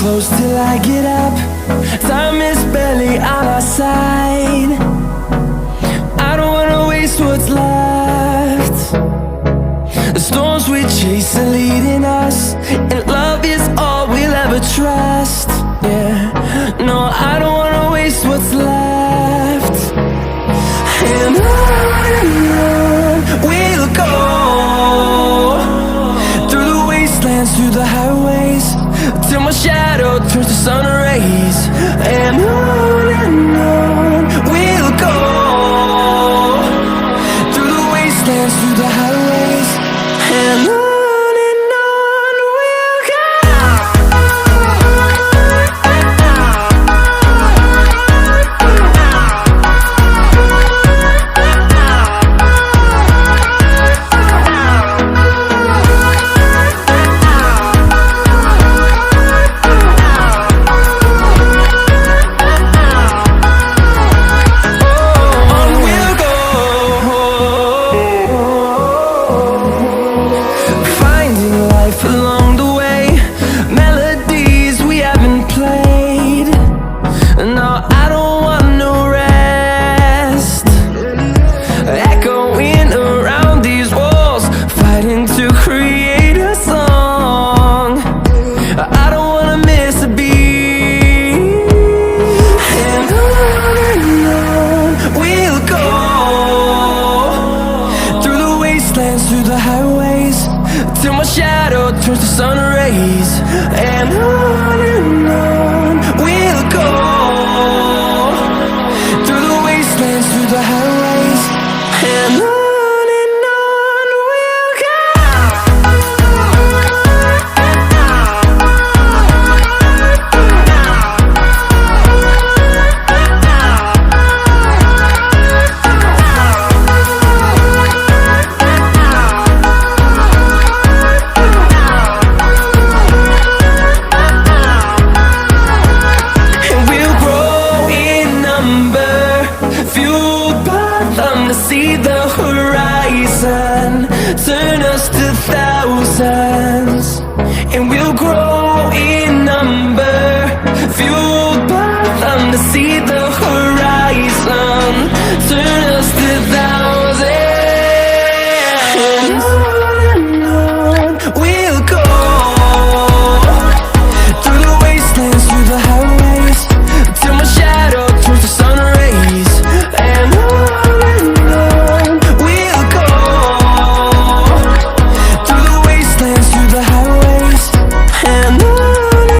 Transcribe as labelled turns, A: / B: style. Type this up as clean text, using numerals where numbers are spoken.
A: close till I get up. Time is barely on our side. I don't wanna waste what's left. The storms we chase are leading us, and love is all we'll ever trust. Yeah, no, I don't wanna waste what's left. And on we'll go, through the wastelands, through the highways, till my shadow turns to sun rays. And on we'll go, through the wastelands, through the highways, and on we'll go. till my shadow turns to sun rays. And on we'll go, through the wastelands, through the highways, and on we'll go. See the horizon turn us to thousands, and we'll grow in number, fuel